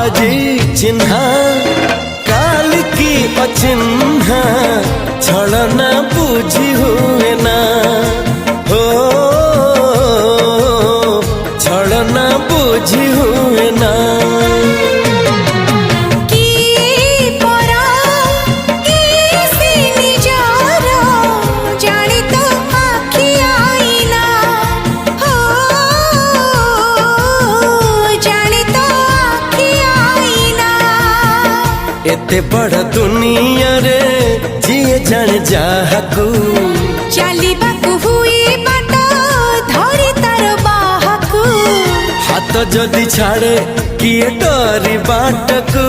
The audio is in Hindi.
आजी चिन्हा काल की अचिन्हा छलना बुझी हुए ना हो छलना बुझी हुए ना एते बड़ दुनिया रे जिए जान जाहकू चलिबाकू हुई बाट धरी तार बाहकू हाथ जदि छाड़े किए डरी बाटकू।